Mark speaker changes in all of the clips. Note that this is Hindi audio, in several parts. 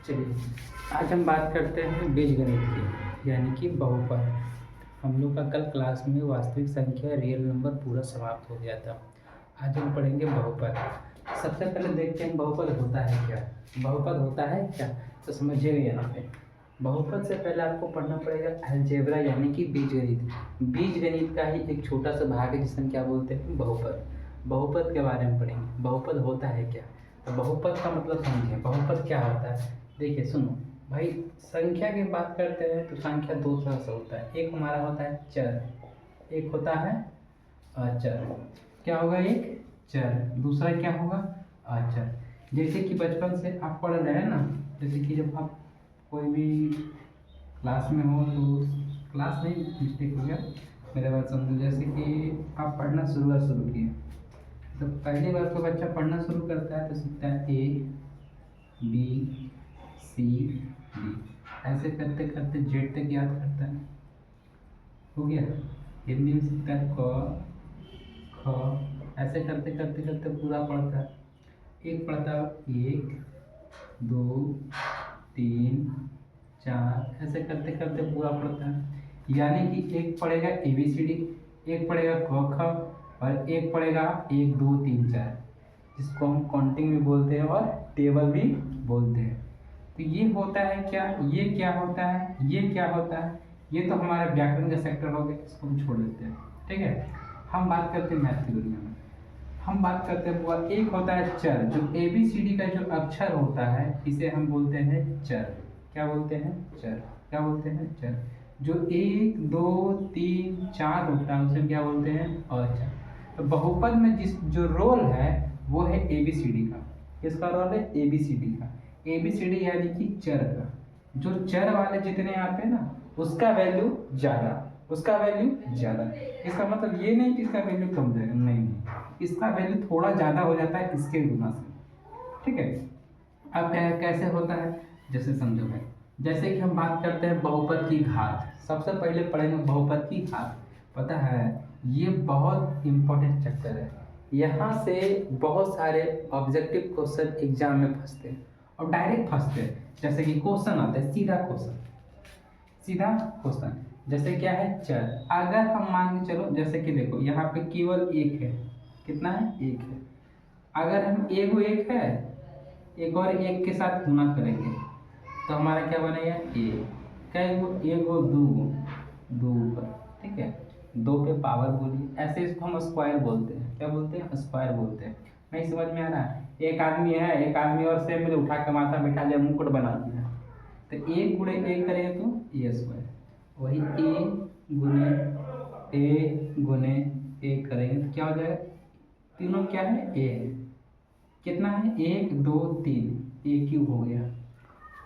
Speaker 1: चलिए, आज हम बात करते हैं बीजगणित की, यानी कि बहुपद। हम लोग का कल क्लास में वास्तविक संख्या रियल नंबर पूरा समाप्त हो गया था। आज हम पढ़ेंगे बहुपद। सबसे पहले देखते हैं बहुपद होता है क्या। बहुपद होता है क्या, तो समझिएगा यहाँ पे। बहुपद से पहले आपको पढ़ना पड़ेगा अलजेब्रा, यानी कि बीजगणित। बीजगणित का ही एक छोटा सा भाग है जिसे हम क्या बोलते हैं, बहुपद। बहुपद के बारे में पढ़ेंगे, बहुपद होता है क्या। तो बहुपद का मतलब समझिए, बहुपद क्या होता है। देखिए सुनो भाई, संख्या की बात करते हैं तो संख्या दो तरह से होता है। एक हमारा होता है चर, एक होता है अचर। क्या होगा, एक चर, दूसरा क्या होगा, अचर। जैसे कि बचपन से आप पढ़ रहे हैं ना, जैसे कि जब आप कोई भी क्लास में हो तो, क्लास नहीं मिस्टेक हो गया मेरे बात समझो, जैसे कि आप पढ़ना शुरू किए तो पहली बार तो बच्चा पढ़ना शुरू करता है तो सीखता है ए बी सी डी, ऐसे करते करते जेड तक याद करता है। हो गया। हिंदी में सीखता है क ख, ऐसे करते करते करते पूरा पढ़ता है। एक पढ़ता है एक दो तीन चार, ऐसे करते करते पूरा पढ़ता है। यानी कि एक पढ़ेगा ए बी सी डी, एक पढ़ेगा क ख, और एक पढ़ेगा एक दो तीन चार, जिसको हम काउंटिंग भी बोलते हैं और टेबल भी बोलते हैं। तो ये होता है क्या, ये क्या होता है, ये क्या होता है, ये तो हमारा व्याकरण का सेक्टर हो गया, इसको हम छोड़ देते हैं। ठीक है, हम बात करते हैं मैथ की दुनिया में। हम बात करते हैं वो एक होता है चर, जो ए बी सी डी का जो अक्षर होता है इसे हम बोलते हैं चर। क्या बोलते हैं, चर। क्या बोलते हैं, चर। जो एक दो तीन चार होता है उसे क्या बोलते हैं, अचर। तो बहुपद में जिस जो रोल है वो है ए बी सी डी का। किसका रोल है, ए बी सी डी का। ए बी सी डी यानी कि चर का। जो चर वाले जितने आते हैं ना, उसका वैल्यू ज़्यादा, उसका वैल्यू ज़्यादा। इसका मतलब ये नहीं कि इसका वैल्यू कम जाएगा, नहीं, इसका वैल्यू थोड़ा ज़्यादा हो जाता है इसके गुना से। ठीक है। अब कैसे होता है, जैसे समझो भाई, जैसे कि हम बात करते हैं बहुपद की घात। सबसे पहले पढ़ेंगे बहुपद की घात। पता है ये बहुत इंपॉर्टेंट चैप्टर है। यहाँ से बहुत सारे ऑब्जेक्टिव क्वेश्चन एग्जाम में फंसते हैं और डायरेक्ट फंसते हैं। जैसे कि क्वेश्चन आता है सीधा क्वेश्चन, सीधा क्वेश्चन। जैसे क्या है, चर। अगर हम मान के चलो, जैसे कि देखो यहाँ पे केवल एक है, कितना है, एक है। अगर हम एक है, एक और एक के साथ गुना करेंगे तो हमारा क्या बनेगा, एक। कई गो, एक गो, दो ऊपर। ठीक है, दो पे पावर बोलिए, ऐसे इसको हम स्क्वायर बोलते हैं। क्या बोलते हैं, स्क्वायर बोलते हैं। नहीं समझ में आ रहा है, एक आदमी है, एक आदमी और से मिले, उठा के माथा बिठा लिया, मुकुट बना दिया, तो एक गुणे एक करेंगे तो ए स्क्वायर। वही ए गुने ए करेंगे तो क्या हो जाएगा, तीनों क्या है, ए है। कितना है, एक दो तीन, ए क्यूब हो गया।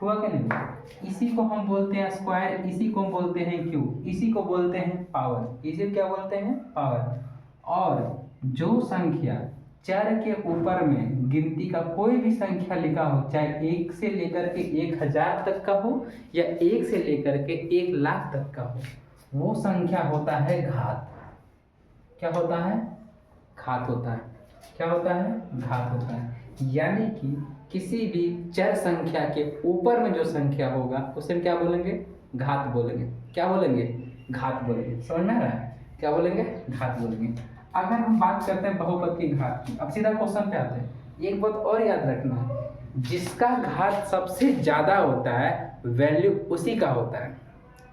Speaker 1: हुआ क्या नहीं, इसी को हम बोलते हैं स्क्वायर, इसी को बोलते हैं क्यूब, इसी को बोलते हैं पावर, इसे क्या बोलते हैं, पावर। और जो संख्या चर के ऊपर में गिनती का कोई भी संख्या लिखा हो, चाहे एक से लेकर के 1000 तक का हो या एक से लेकर के 1,00,000 तक का हो, वो संख्या होता है घात। क्या होता है, घात होता है। क्या होता है, घात होता है। यानी कि किसी भी चर संख्या के ऊपर में जो संख्या होगा उसे हम क्या बोलेंगे, घात बोलेंगे। क्या बोलेंगे, घात बोलेंगे। समझ में आ रहा है, क्या बोलेंगे, घात बोलेंगे। अगर हम बात करते हैं बहुपद की घात की, अब सीधा क्वेश्चन पे आते हैं। एक बात और याद रखना है, जिसका घात सबसे ज्यादा होता है वैल्यू उसी का होता है,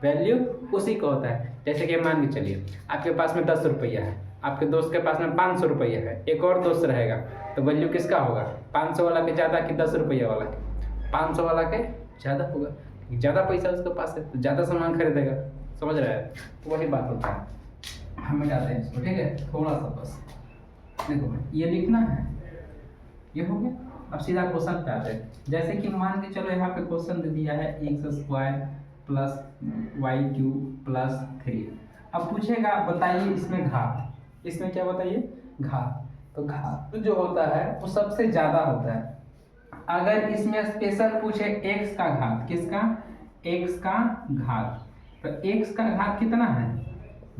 Speaker 1: वैल्यू उसी का होता है। जैसे कि मान के चलिए आपके पास में 10 रुपया है, आपके दोस्त के पास में 500 रुपया है, एक और दोस्त रहेगा, तो वैल्यू किसका होगा, 500 वाला के ज़्यादा कि 10 रुपया वाला के, 500 वाला के ज़्यादा होगा, ज़्यादा पैसा उसके पास है तो ज़्यादा सामान खरीदेगा। समझ रहा है, तो वही बात होता है। हमें जाते हैं इसको, ठीक है, थोड़ा सा बस देखो भाई, ये लिखना है, ये हो गया। अब सीधा क्वेश्चन पे आते हैं। जैसे कि मान के चलो यहाँ पे क्वेश्चन दे दिया है x square plus y cube plus 3। अब पूछेगा बताइए इसमें घात, इसमें क्या बताइए, घात। तो घात जो होता है वो सबसे ज्यादा होता है। अगर इसमें स्पेशल पूछे x का घात, किसका, x का घात, तो x का घात कितना है,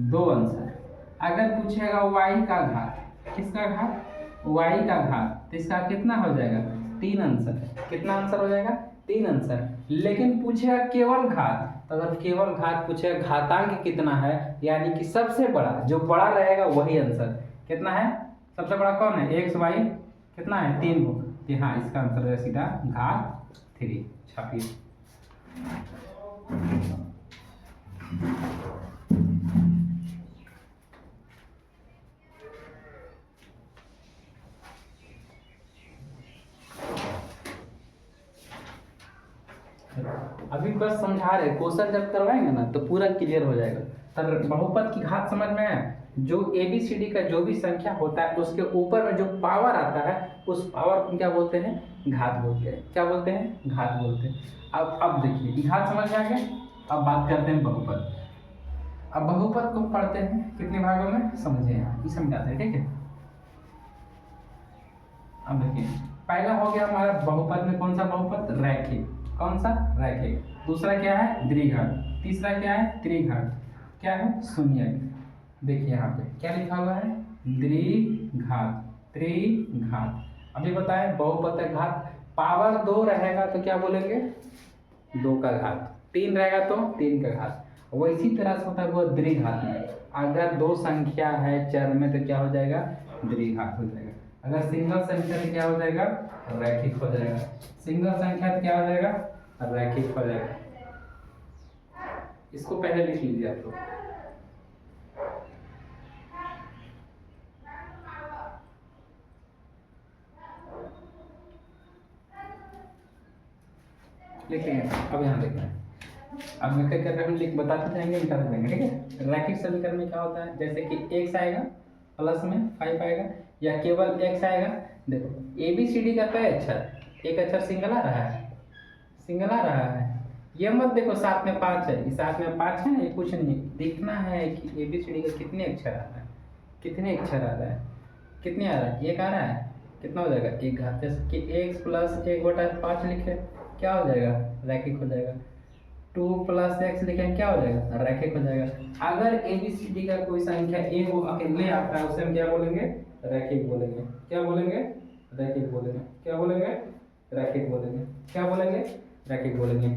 Speaker 1: 2 अंश है। अगर पूछेगा y का घात, किसका घात, y का घात, तो इसका कितना हो जाएगा, 3 आंसर है। कितना आंसर हो जाएगा, 3 आंसर। लेकिन पूछेगा केवल घात, तो अगर केवल घात पूछेगा घातांक कितना है, यानी कि सबसे बड़ा, जो बड़ा रहेगा वही आंसर। कितना है सबसे बड़ा, कौन है, एक्स वाई कितना है 3 हो, तो हाँ इसका आंसर है सीधा घात 3। छापिए। अभी बस समझा रहे, क्वेश्चन जब करवाएंगे ना तो पूरा क्लियर हो जाएगा। तर बहुपद की घात समझ में है, जो ABCD का जो भी संख्या होता है उसके ऊपर में जो पावर आता है उस पावर को क्या बोलते हैं, घात बोलते हैं। क्या बोलते हैं, घात बोलते हैं। अब देखिए घात समझ में आ गया। अब बात करते हैं बहुपद। अब बहुपद को पढ़ते हैं कितने भागों में, समझे ये समझाते हैं, ठीक है। अब देखिए पहला हो गया हमारा बहुपद में, कौन सा बहुपद, रैखिक। कौन सा, रैखिक। दूसरा क्या है, द्विघात। तीसरा क्या है, त्रिघात। क्या है, शून्यक। देखिए यहाँ पे क्या लिखा हुआ है, द्विघात, त्रिघात। अभी बताए बहुपद का घात पावर 2 रहेगा तो क्या बोलेंगे, 2 का घात। 3 रहेगा तो 3 का घात। वैसी तरह से होता है वो द्विघात में, अगर 2 संख्या है चर में तो क्या हो जाएगा, द्विघात हो जाएगा। अगर सिंगल संख्या तो क्या हो जाएगा, रैखिक हो जाएगा। सिंगल संख्या तो क्या हो जाएगा, रैखिक हो जाएगा। इसको पहले लिख लीजिए आप लोग। लिखेंगे। अब यहाँ देखना है, अब मैं क्या कर रहा हूँ, लिख बताते जाएंगे, मिटाते जाएंगे, ठीक है। रैखिक समीकरण में क्या होता है, जैसे कि x आएगा प्लस में 5 आएगा, या केवल x आएगा। देखो ABCD का कई अक्षर, एक अक्षर सिंगल आ रहा है, सिंगल आ रहा है। ये मत देखो साथ में 5 है, इस साथ में 5 है, ये कुछ नहीं देखना है कि ABCD का कितने अक्षर आ रहा है, कितने अक्षर आ रहा है, कितने आ रहा है, 1 आ रहा है, कितना हो जाएगा, 1 घात। जैसे कि x प्लस 1/5 लिखे, क्या हो जाएगा, रैखिक हो जाएगा। 2 प्लस एक्स लिखें, क्या हो जाएगा, रैखिक हो जाएगा। अगर ABCD का कोई संख्या a वो अकेले आता है उसे हम क्या बोलेंगे, रैखिक बोलेंगे। क्या बोलेंगे, रैखिक बोलेंगे। क्या बोलेंगे, रैखिक बोलेंगे। क्या बोलेंगे, रैखिक बोलेंगे।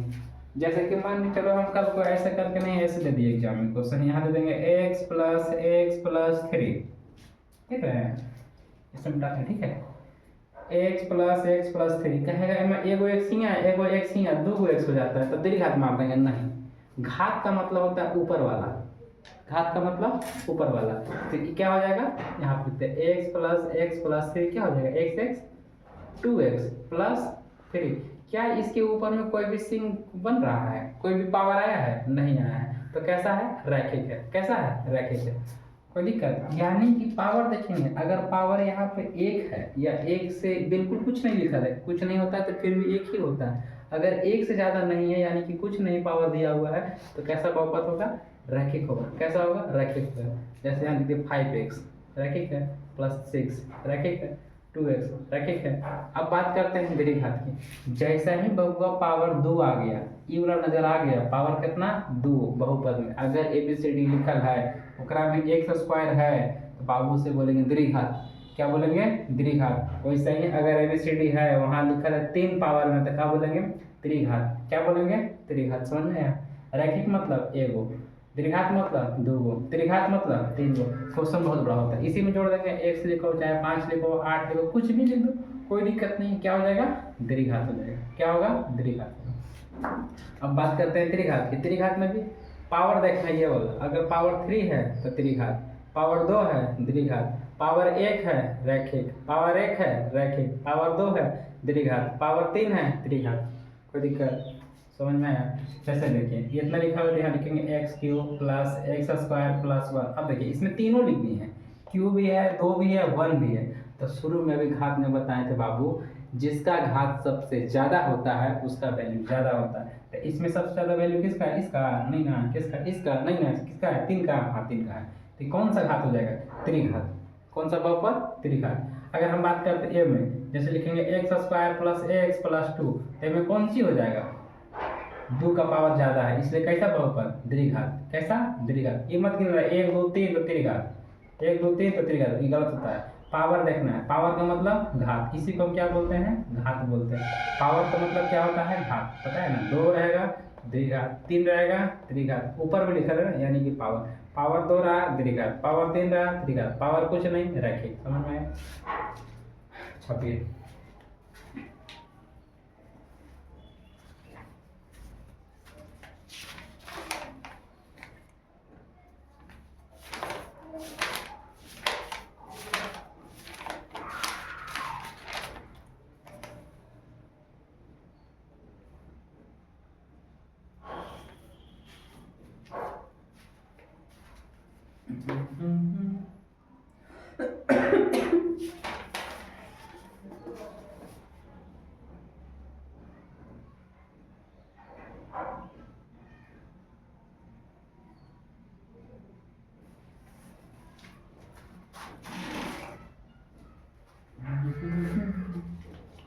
Speaker 1: जैसे कि मान लीजिए चलो हम कल को ऐसे करके नहीं, ऐसे दे दिए एग्जाम में क्वेश्चन, यहाँ दे देंगे x प्लस 3, ठीक है, इसे मिटाते हैं, ठीक है। x प्लस 3 कहेगा एगो x ही है, एगो x ही है, 2 x हो जाता है तो द्विघात मार देंगे, नहीं। घात का मतलब होता है ऊपर वाला, घात का मतलब ऊपर वाला। तो क्या हो जाएगा, यहाँ पे x प्लस 3 क्या हो जाएगा, x 2x प्लस 3। क्या इसके ऊपर में कोई भी सिंग बन रहा है, कोई भी पावर आया है, नहीं आया है, तो कैसा है, रैखिक है। कैसा है, रैखिक है, कोई दिक्कत। यानी कि पावर देखेंगे, अगर पावर यहाँ पे 1 है या 1 से बिल्कुल कुछ नहीं लिखा है, कुछ नहीं होता है तो फिर भी 1 ही होता है। अगर 1 से ज़्यादा नहीं है यानी कि कुछ नहीं पावर दिया हुआ है तो कैसा बहुपद होगा, रैखिक होगा। कैसा होगा, रैखिक होगा। जैसे यहाँ देखिए 5x रैखिक है, प्लस 6 रैखिक है, 2x रैखिक है। अब बात करते हैं द्विघात की। जैसा ही बहुआ पावर 2 आ गया, ई वाला नजर आ गया, पावर कितना, 2 बहुपद में। अगर ABCD लिखल है ओकरा में x² है तो बाबू से बोलेंगे द्विघात। क्या बोलेंगे, द्विघात। वैसे ही अगर ABCD है वहाँ लिखल है 3 पावर में तो क्या बोलेंगे, त्रिघात। क्या बोलेंगे, त्रिघात। समझ में आया। रैखिक मतलब एगो, द्विघात मतलब 2 गो, त्रिघात मतलब 3 गो। क्वेश्चन बहुत बड़ा होता है, इसी में जोड़ देंगे, x लिखो चाहे 5 लिखो 8 लिखो, कुछ भी लिख दो, कोई दिक्कत नहीं। क्या हो जाएगा, द्विघात हो जाएगा। क्या होगा, द्विघात। अब बात करते हैं त्रिघात की। त्रिघात में भी पावर देखना ये वाला, अगर पावर 3 है तो त्रिघात, पावर 2 है द्विघात, पावर 1 है रैखिक, पावर 1 है रैखिक, पावर 2 है द्विघात, पावर 3 है त्रिघात। कोई दिक्कत, समझ में आया। जैसे देखिए ये इतना लिखा हुआ है, यहाँ लिखेंगे x³ प्लस x² प्लस 1। अब देखिए इसमें तीनों लिखनी है, क्यू भी है, 2 भी है, 1 भी है। तो शुरू में भी घात में बताए थे बाबू, जिसका घात सबसे ज़्यादा होता है उसका वैल्यू ज़्यादा होता है। तो इसमें सबसे ज़्यादा वैल्यू किसका है, इसका नहीं ना, किसका, इसका नहीं ना, किसका है, 3 का, हाँ 3 का है। तो कौन सा घात हो जाएगा, त्रिघात। कौन सा बहुपद, त्रिघात। अगर हम बात करते हैं ए में, जैसे लिखेंगे x² प्लस x प्लस 2, तो में कौन सी हो जाएगा, 2 का पावर ज़्यादा है, इसलिए कैसा बहुपद, द्विघात। कैसा, द्विघात। ये मत गिन रहा है 1 2 3 तो त्रिघात, 1 2 3 तो त्रिघात, ये गलत होता है। पावर देखना है, पावर का मतलब घात, इसी को हम क्या बोलते हैं, घात बोलते हैं। पावर का मतलब क्या होता है, घात, पता है ना, 2 रहेगा द्विघात, 3 रहेगा त्रिघात, ऊपर में लिखा है ना, यानी कि पावर, पावर 2 रहा द्विघात, पावर 3 रहा त्रिघात, पावर कुछ नहीं रखे, समझ में आया। छपिए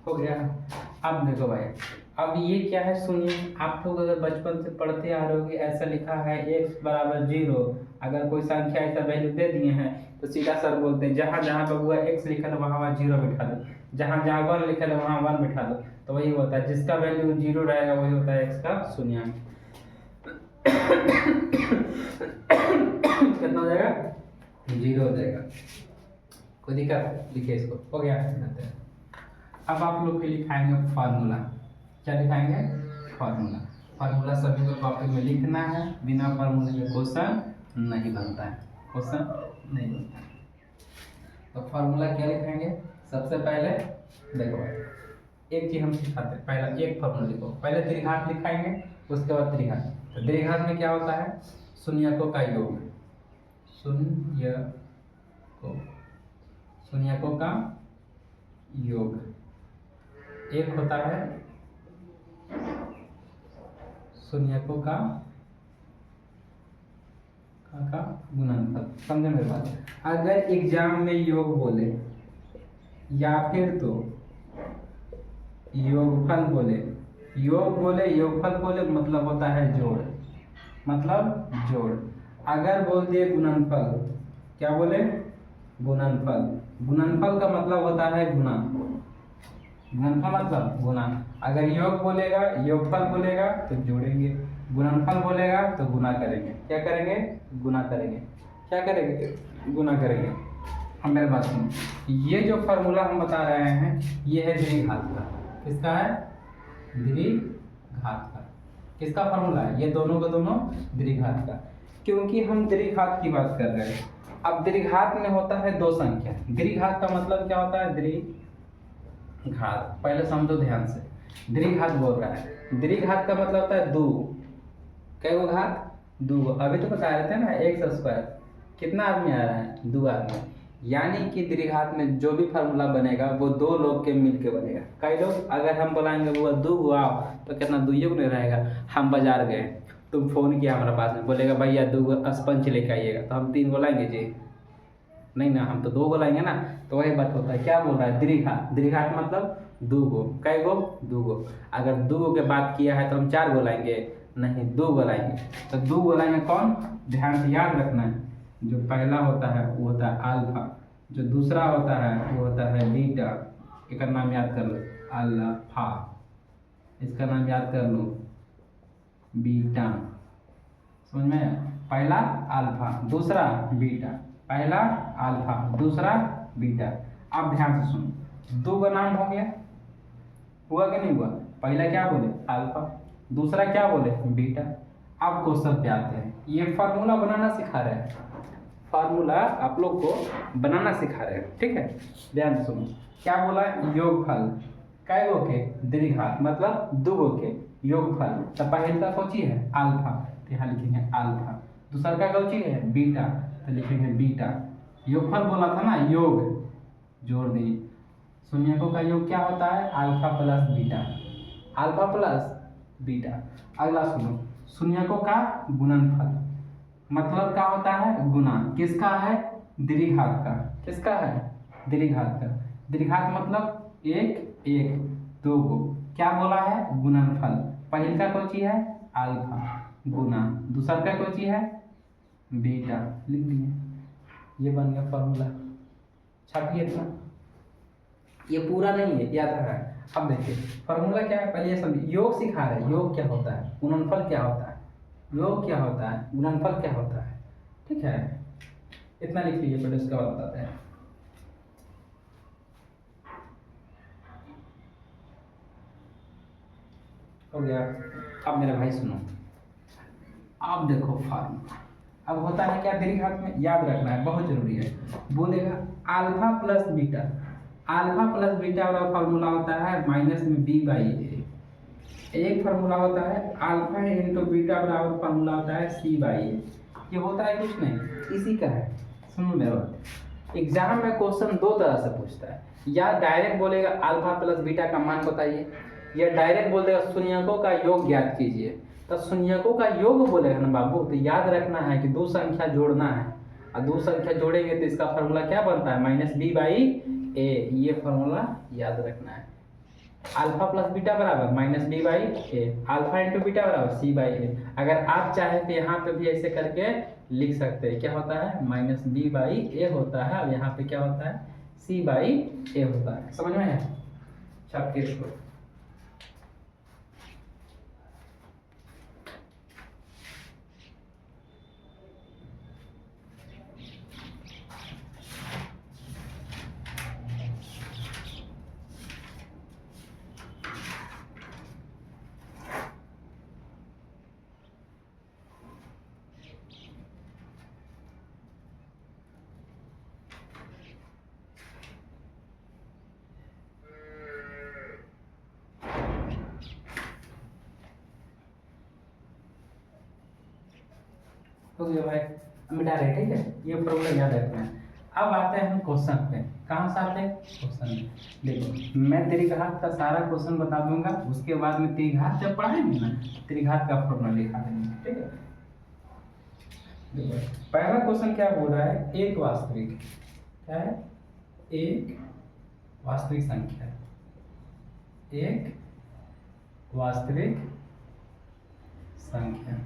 Speaker 1: हो गया। अब देखो भाई, अब ये क्या है सुनिए, आप लोग अगर बचपन से पढ़ते आ रहे हो कि ऐसा लिखा है x बराबर 0, अगर कोई संख्या ऐसा वैल्यू दे दिए हैं तो सीधा सर बोलते हैं जहाँ जहाँ पर हुआ x लिखा है वहाँ वहाँ 0 बिठा दो, जहाँ जहाँ 1 लिखा है वहाँ 1 बिठा दो, तो वही होता है, जिसका वैल्यू 0 रहेगा वही होता है x का शून्यांक। कितना हो जाएगा, 0 हो जाएगा, कोई दिक्कत, लिखिए इसको, हो गया। अब आप लोग के लिखाएंगे फार्मूला, क्या लिखाएंगे, फार्मूला। फार्मूला सभी को कॉपी में लिखना है, बिना फार्मूले के क्वेश्चन नहीं बनता है, क्वेश्चन नहीं बनता है। तो फार्मूला क्या लिखाएंगे, सबसे पहले देखो भाई, एक चीज हम सिखाते हैं, पहला एक फार्मूला लिखो, पहले द्विघात लिखाएंगे, उसके बाद त्रिघात। तो द्विघात में क्या होता है, शून्यकों का योग, शून्यकों का योग, एक होता है शून्यकों का गुणनफल। समझे मेरे बात, अगर एग्जाम में योग बोले या फिर तो योगफल बोले, योग बोले योगफल बोले मतलब होता है जोड़, मतलब जोड़। अगर बोल दिए गुणनफल, क्या बोले, गुणनफल, गुणनफल का मतलब होता है गुणा, गुणनफल मतलब गुणा। अगर योग बोलेगा, योगफल बोलेगा तो जोड़ेंगे, गुणनफल बोलेगा तो गुना करेंगे, क्या करेंगे, गुना करेंगे, क्या करेंगे, गुना करेंगे। हम मेरे बात सुनो, ये जो फार्मूला हम बता रहे हैं ये है द्विघात का, किसका है, द्विघात का, किसका फार्मूला है, ये दोनों का दोनों द्विघात का, क्योंकि हम द्विघात की बात कर रहे हैं। अब द्विघात में होता है 2 संख्या, द्विघात का मतलब क्या होता है, द्विघात, पहले समझो ध्यान से, द्विघात बोल रहा है, द्विघात का मतलब होता है 2, कै गो घात, 2, अभी तो बता रहे थे ना x स्क्वायर, कितना आदमी आ रहा है, 2 आदमी, यानी कि द्विघात में जो भी फार्मूला बनेगा वो 2 लोग के मिल के बनेगा, कई लोग, अगर हम बुलाएंगे वो 2 आओ तो कितना 2 नहीं रहेगा, हम बाजार गए, तुम फोन किया हमारे पास में, बोलेगा भैया 2 स्पंज लेके आइएगा, तो हम 3 बोलाएंगे जी, नहीं ना, हम तो 2 बोलाएंगे ना। तो वही बात होता है, क्या बोल रहा है, द्विघात, द्विघात मतलब 2 गो, कै गो, 2 गो, अगर 2 गो के बात किया है तो हम 4 बोलाएंगे, नहीं 2 बोलाएंगे, तो 2 बोलाएंगे कौन, ध्यान से याद रखना है, जो पहला होता है वो होता है अल्फा, जो दूसरा होता है वो होता है बीटा, एक नाम याद कर लो, अल्फा, इसका नाम याद कर लो बीटा, समझ में आया, पहला अल्फा दूसरा बीटा, पहला अल्फा दूसरा बीटा। अब ध्यान से सुनो, 2 का नाम हो गया, हुआ कि नहीं हुआ, पहला क्या बोले अल्फा, दूसरा क्या बोले बीटा। अब क्वेश्चन पे आते हैं, ये फार्मूला बनाना सिखा रहे हैं, फार्मूला आप लोग को बनाना सिखा रहे हैं, ठीक है, ध्यान से सुनो, क्या बोला, योगफल, कै गो के, द्विघात मतलब 2 गो के योगफल, तो पहले का कौन चीज है, अल्फा, तो यहाँ लिखेंगे अल्फा, दूसरा का कौन चीज है, बीटा, तो लिखेंगे बीटा। योगफल बोला था ना, योग जोड़ दिए, शून्यकों का योग क्या होता है, alpha plus beta, alpha plus beta. अगला सुनो, शून्यकों का गुणनफल मतलब क्या होता है, गुना, किसका है, द्विघात का, किसका है, द्विघात का, द्विघात मतलब 1 1 2 को, क्या बोला है, गुणनफल, पहले का कौन चीज है, अल्फा गुना, दूसरा का कौन चीज है, बीटा, लिख दिए, ये बन गया फॉर्मूला। छापिए इतना, ये पूरा नहीं है, याद रखना है। अब देखिए फॉर्मूला क्या है, पहले ये समझिए। योग सिखा रहे हैं, योग क्या होता है, गुणनफल क्या होता है, योग क्या होता है, गुणनफल क्या होता है, ठीक है। इतना लिख लीजिए, पहले उसके बाद बताते हैं। हो गया। अब मेरे भाई सुनो, आप देखो फार्मूला। अब होता है क्या दीर्घात में, याद रखना है, बहुत जरूरी है। बोलेगा alpha plus beta, alpha plus beta वाला फार्मूला होता है माइनस में बी बाई ए। एक फार्मूला होता है अल्फा इंटू बीटा बराबर फार्मूला होता है सी बाई ए। ये होता है कुछ नहीं, इसी का है। सुनो मेरा बात, एग्जाम में क्वेश्चन दो तरह से पूछता है, या डायरेक्ट बोलेगा अल्फा प्लस बीटा का मान बताइए, या डायरेक्ट बोल देगा शून्यकों का योग ज्ञात कीजिए। तो शून्यकों का योग बोलेगा ना बाबू, तो याद रखना है कि दो संख्या जोड़ना है, और दो संख्या जोड़ेंगे तो इसका फार्मूला क्या बनता है, माइनस बी बाई ए। ये फार्मूला याद रखना है। अल्फा प्लस बीटा बराबर minus b by a, alpha into beta बराबर सी बाई ए। अगर आप चाहें तो यहाँ पे भी ऐसे करके लिख सकते हैं, क्या होता है माइनस बी बाई ए होता है, और यहाँ पे क्या होता है सी बाई ए होता है। समझ में है? छापिए इसको। तो ये भाई मिटा रहे, ठीक है। ये प्रॉब्लम याद रखना है। अब आते हैं हम क्वेश्चन पे। कहाँ से आते हैं क्वेश्चन में? देखो मैं त्रिघात का सारा क्वेश्चन बता दूंगा, उसके बाद में त्रिघात जब पढ़ाएंगे ना, त्रिघात का फॉर्मूला लिखा देंगे, ठीक है। देखो पहला क्वेश्चन क्या बोल रहा है, एक वास्तविक, क्या है, एक वास्तविक संख्या, एक वास्तविक संख्या,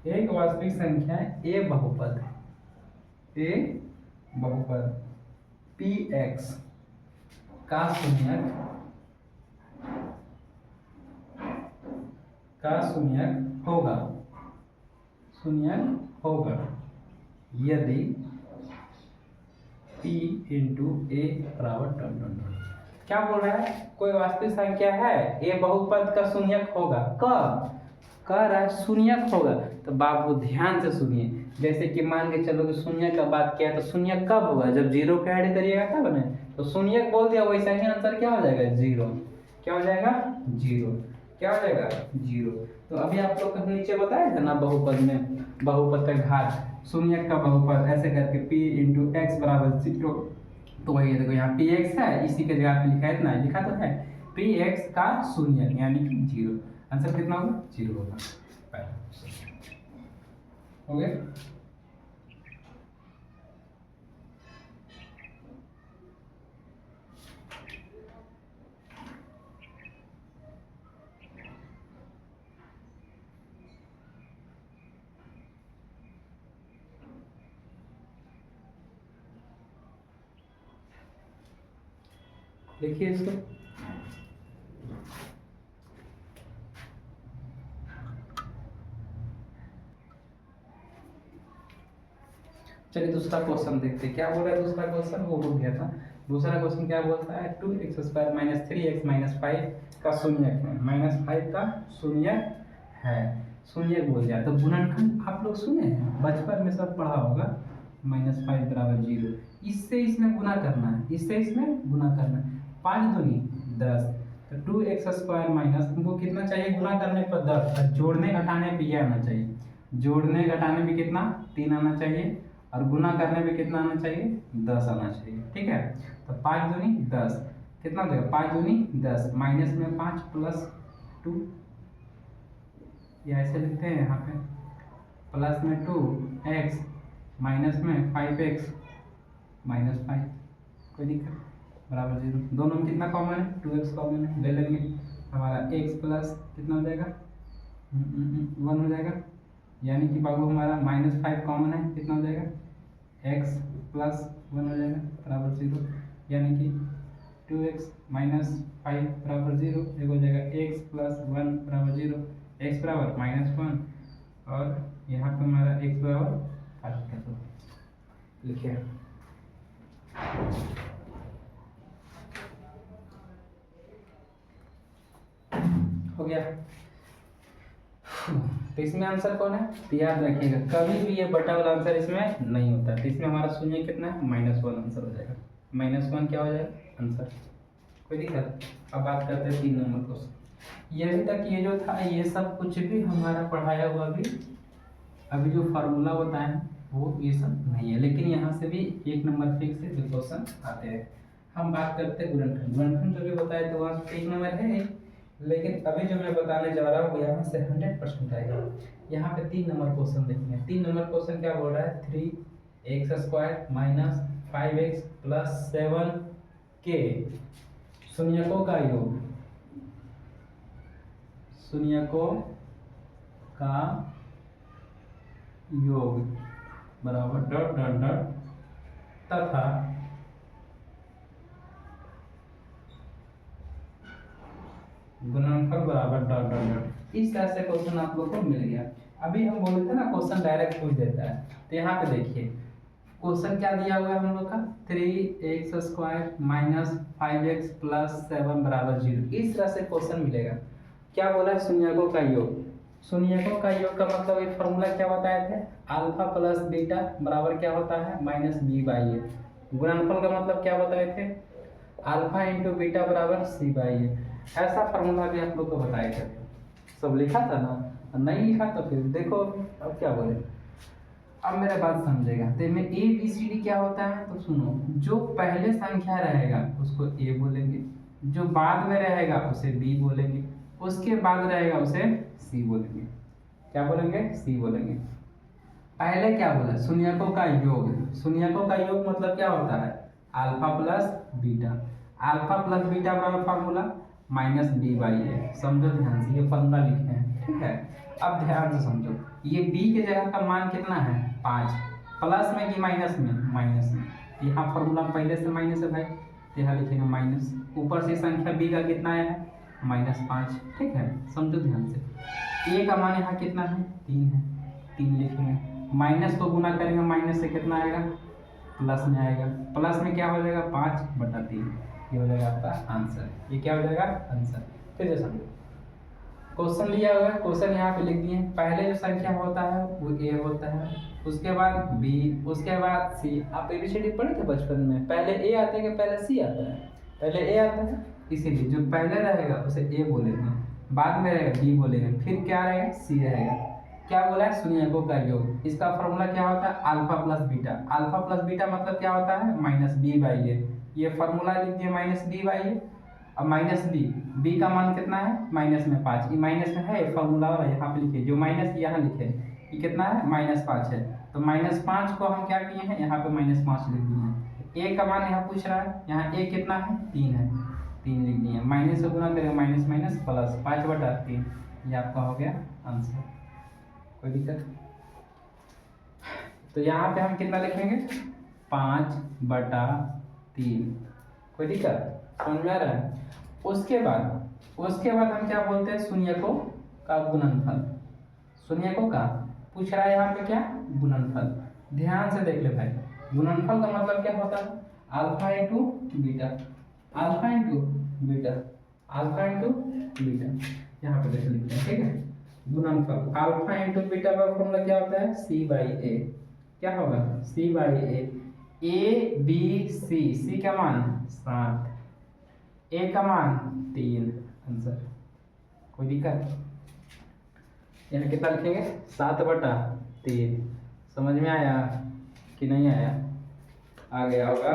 Speaker 1: एक वास्तविक संख्या ए बहुपद, ए बहुपद पी एक्स का शून्यक, का शून्यक होगा, शून्यक होगा यदि p इंटू ए बराबर टन टन टन। क्या बोल रहा है, कोई वास्तविक संख्या है, ए बहुपद का शून्यक होगा, कब कह रहा है शून्यक होगा। तो बाबू ध्यान से सुनिए, जैसे कि मान के चलो कि शून्य का बात किया, तो शून्य कब होगा, जब जीरो पे ऐड करिएगा तब ना। तो शून्य बोल दिया, वैसा ही आंसर क्या हो जाएगा, जीरो। क्या हो जाएगा, जीरो। क्या हो जाएगा, जीरो। तो अभी आप लोग को नीचे बताया था ना बहुपद में, बहुपद का घात, शून्य का बहुपद ऐसे करके p इंटू एक्स बराबर जीरो। तो वही देखो यहाँ पी एक्स है, इसी के जगह पे लिखा है, इतना लिखा तो है, पी एक्स का शून्य यानी कि जीरो। आंसर कितना होगा, जीरो होगा। हो गया। देखिए इसको, चलिए दूसरा क्वेश्चन देखते हैं क्या बोल रहा है। दूसरा क्वेश्चन वो हो गया था। दूसरा क्वेश्चन क्या बोलता है, 2x² माइनस 3x माइनस 5 का शून्यक है, माइनस 5 का शून्यक है, शून्यक बोल दिया। तो गुणनखंड आप लोग सुने हैं, बचपन में सब पढ़ा होगा, -5 बराबर 0। इससे इसमें गुना करना है, इससे इसमें गुना करना है, 5 दूनी 10। तो 2x² माइनस तुमको कितना चाहिए गुना करने पर 10, और जोड़ने घटाने पे ये आना चाहिए, जोड़ने घटाने में कितना 3 आना चाहिए, और गुना करने में कितना आना चाहिए, 10 आना चाहिए, ठीक है। तो 5 दूनी 10 कितना हो जाएगा, 5 दूनी 10, माइनस में 5 प्लस 2, या ऐसे लिखते हैं यहाँ पे, प्लस में 2x माइनस में 5x माइनस 5, कोई दिक्कत, बराबर 0। दोनों में कितना कॉमन है, 2x कॉमन है, ले लेंगे। हमारा x प्लस कितना हो जाएगा, 1 हो जाएगा, यानी कि बाबू हमारा -5 कॉमन है, कितना हो जाएगा, x प्लस 1 हो जाएगा, बराबर 0। यानी कि 2x माइनस 5 बराबर 0, एक हो जाएगा x प्लस 1 बराबर 0, x बराबर -1 और यहाँ पे हमारा x बराबर 5 कर दो, लिखिए। हो गया। तो इसमें आंसर कौन है, तो याद रखिएगा कभी भी ये बटा वाला आंसर इसमें नहीं होता। तो इसमें हमारा शून्य कितना है, -1 आंसर हो जाएगा। -1 क्या हो जाएगा आंसर, कोई दिक्कत। अब बात करते हैं 3 नंबर क्वेश्चन। ये अभी तक ये जो था ये सब कुछ भी हमारा पढ़ाया हुआ भी अभी जो फार्मूला बताए हैं वो ये सब नहीं है, लेकिन यहाँ से भी 1 नंबर फिक्स है जो क्वेश्चन आते हैं। हम बात करते हैं गुणनखंड। गुणनखंड जो भी बताए थे वहाँ से 1 नंबर है, लेकिन अभी जो मैं बताने जा रहा हूँ यहाँ से 100% आएगा। यहाँ पे 3 नंबर क्वेश्चन देखेंगे। 3 नंबर क्वेश्चन क्या बोल रहा है, 3x² माइनस 5x प्लस 7 के शून्यकों का योग, शून्यकों का योग बराबर डॉट डॉट डॉट तथा गुणनफल बराबर डॉट डॉट डॉट। इस तरह से क्वेश्चन आप लोग को मिल गया। अभी हम बोले थे ना क्वेश्चन डायरेक्ट पूछ देता है, तो यहाँ पे देखिए क्वेश्चन क्या दिया हुआ है हम लोग का, 3x² माइनस 5x प्लस 7 बराबर 0। इस तरह से क्वेश्चन मिलेगा। क्या बोला है, शून्यकों का योग। शून्यकों का योग का मतलब एक फॉर्मूला क्या बताए थे, अल्फा प्लस बीटा बराबर क्या होता है -b/a। गुणनफल का मतलब क्या बताए थे, अल्फा इंटू बीटा बराबर c/a। ऐसा फॉर्मूला भी आप लोग को बताए थे, सब लिखा था ना, नहीं लिखा तो फिर देखो अब क्या बोले। अब मेरा बात समझेगा, तो में ABCD क्या होता है, तो सुनो, जो पहले संख्या रहेगा उसको A बोलेंगे, जो बाद में रहेगा उसे B बोलेंगे, उसके बाद रहेगा उसे C बोलेंगे। क्या बोलेंगे, C बोलेंगे। पहले क्या बोला, शून्यकों का योग। शून्यकों का योग मतलब क्या होता है, alpha plus beta. Alpha plus beta बराबर फार्मूला -b/a। समझो ध्यान से, ये फॉर्मूला लिखे हैं, ठीक है। अब ध्यान से समझो, ये b के जगह का मान कितना है 5, प्लस में कि माइनस में, माइनस में। यहाँ फॉर्मूला पहले से माइनस है भाई, यहाँ लिखेंगे माइनस, ऊपर से संख्या b का कितना है -5, ठीक है। समझो ध्यान से, a का मान यहाँ कितना है 3 है, 3 लिखेंगे। माइनस को गुना करेंगे, माइनस से कितना आएगा प्लस में आएगा, प्लस में क्या हो जाएगा 5/3, ये हो जाएगा आपका आंसर। ये क्या हो जाएगा आंसर। फिर से समझो, क्वेश्चन दिया हुआ है, क्वेश्चन यहाँ पे लिख दिए। पहले जो संख्या होता है वो a होता है, उसके बाद b, उसके बाद c। आप ABCD पढ़े थे बचपन में, पहले a आता है कि पहले c आता है, पहले a आता है, इसीलिए जो पहले रहेगा उसे a बोलेंगे, बाद में रहेगा b बोलेंगे, फिर क्या रहेगा c रहेगा। क्या बोला है, शून्यकों का योग। इसका फॉर्मूला क्या होता है, alpha plus beta. Alpha plus beta मतलब क्या होता है -b/a। ये फॉर्मूला लिख दिए -b/a। अब -b का मान कितना है माइनस में 5, ये माइनस में है फॉर्मूला वाला, यहाँ पे लिखिए, जो माइनस यहाँ लिखे, ये कितना है -5 है। तो -5 को हम क्या किए हैं, यहाँ पे -5 लिख दिए हैं। a का मान यहाँ पूछ रहा है, यहाँ a कितना है 3 है, 3 लिख दिए। माइनस से गुना करेंगे, माइनस माइनस प्लस 5/3, ये आपका हो गया आंसर। कोई दिक्कत, तो यहाँ पे हम कितना लिखेंगे 5/3। कोई दिक्कत, समझ में आ रहा है। उसके बाद हम क्या बोलते हैं, शून्यकों का गुणनफल। शून्यकों का पूछ रहा है यहाँ पे क्या, गुणनफल। ध्यान से देख ले भाई, गुणनफल का मतलब क्या होता है, alpha into beta, alpha into beta, alpha into beta. यहाँ पे देख लिखते हैं, ठीक है। गुणनफल अल्फा इंटू बीटा का फॉर्मूला क्या होता है c/a। क्या होगा c/a। c का मान 7, a का मान 3, आंसर। कोई दिक्कत, यहाँ कितना लिखेंगे 7/3। समझ में आया कि नहीं आया, आ गया होगा।